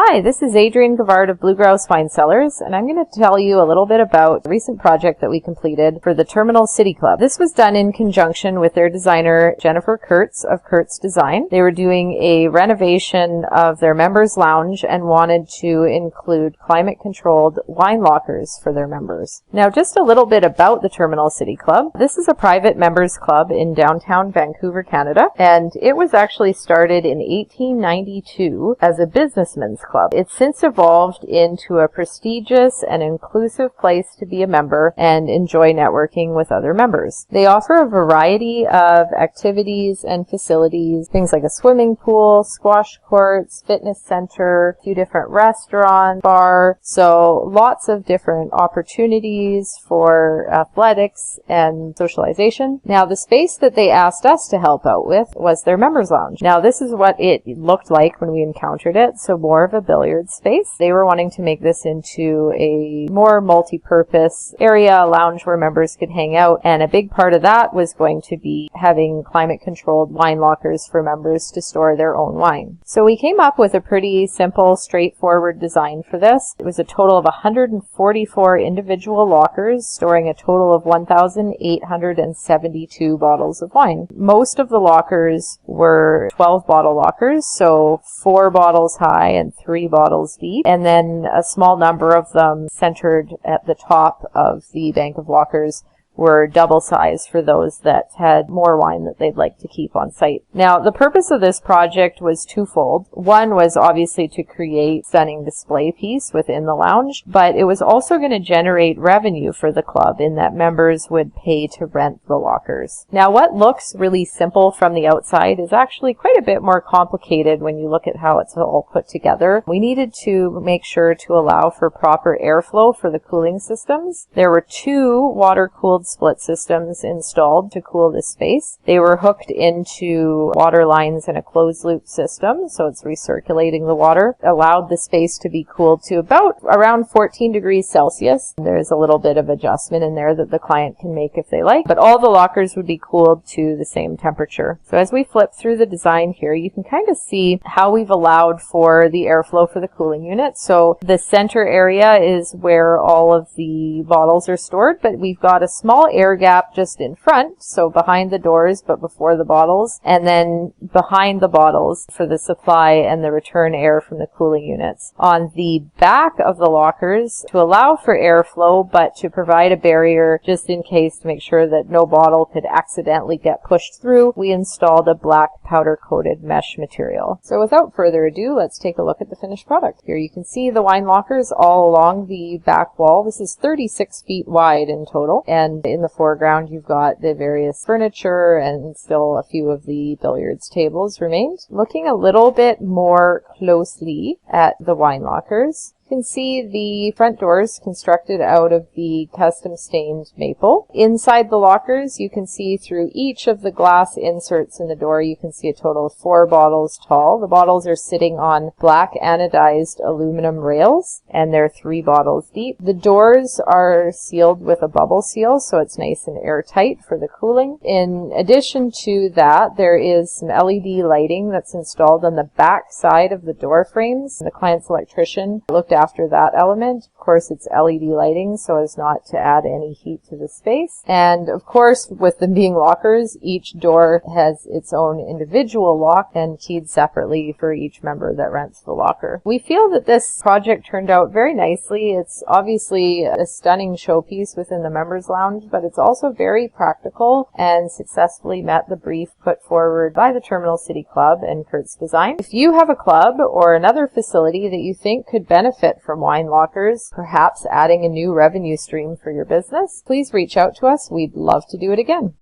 Hi, this is Adrienne Gavard of Grouse Wine Cellars, and I'm going to tell you a little bit about a recent project that we completed for the Terminal City Club. This was done in conjunction with their designer, Jennifer Kurtz of Kurtz Design. They were doing a renovation of their members' lounge and wanted to include climate-controlled wine lockers for their members. Now, just a little bit about the Terminal City Club. This is a private members club in downtown Vancouver, Canada, and it was actually started in 1892 as a businessman's club. It's since evolved into a prestigious and inclusive place to be a member and enjoy networking with other members. They offer a variety of activities and facilities, things like a swimming pool, squash courts, fitness center, a few different restaurants, bar, so lots of different opportunities for athletics and socialization. Now, the space that they asked us to help out with was their members lounge. Now, this is what it looked like when we encountered it, so more of a billiard space. They were wanting to make this into a more multi-purpose area, a lounge where members could hang out, and a big part of that was going to be having climate-controlled wine lockers for members to store their own wine. So we came up with a pretty simple, straightforward design for this. It was a total of 144 individual lockers, storing a total of 1,872 bottles of wine. Most of the lockers were 12-bottle lockers, so 4 bottles high and 3 bottles deep, and then a small number of them centered at the top of the bank of lockers were double size for those that had more wine that they'd like to keep on site. Now, the purpose of this project was twofold. One was obviously to create a stunning display piece within the lounge, but it was also going to generate revenue for the club in that members would pay to rent the lockers. Now, what looks really simple from the outside is actually quite a bit more complicated when you look at how it's all put together. We needed to make sure to allow for proper airflow for the cooling systems. There were 2 water-cooled split systems installed to cool this space. They were hooked into water lines in a closed loop system, so it's recirculating the water, allowed the space to be cooled to about around 14 degrees Celsius. There's a little bit of adjustment in there that the client can make if they like, but all the lockers would be cooled to the same temperature. So as we flip through the design here, you can kind of see how we've allowed for the airflow for the cooling unit. So the center area is where all of the bottles are stored, but we've got a small air gap just in front, so behind the doors but before the bottles, and then behind the bottles for the supply and the return air from the cooling units. On the back of the lockers, to allow for airflow but to provide a barrier just in case to make sure that no bottle could accidentally get pushed through, we installed a black powder coated mesh material. So without further ado, let's take a look at the finished product. Here you can see the wine lockers all along the back wall. This is 36 feet wide in total, and in the foreground you've got the various furniture and still a few of the billiards tables remained. Looking a little bit more closely at the wine lockers, you can see the front doors constructed out of the custom stained maple. Inside the lockers, you can see through each of the glass inserts in the door, you can see a total of 4 bottles tall. The bottles are sitting on black anodized aluminum rails, and they're 3 bottles deep. The doors are sealed with a bubble seal, so it's nice and airtight for the cooling. In addition to that, there is some LED lighting that's installed on the back side of the door frames. The client's electrician looked after that element. Of course, it's LED lighting so as not to add any heat to the space. And of course, with them being lockers, each door has its own individual lock and keyed separately for each member that rents the locker. We feel that this project turned out very nicely. It's obviously a stunning showpiece within the members lounge, but it's also very practical and successfully met the brief put forward by the Terminal City Club and Kurtz Design. If you have a club or another facility that you think could benefit from wine lockers, perhaps adding a new revenue stream for your business, please reach out to us. We'd love to do it again.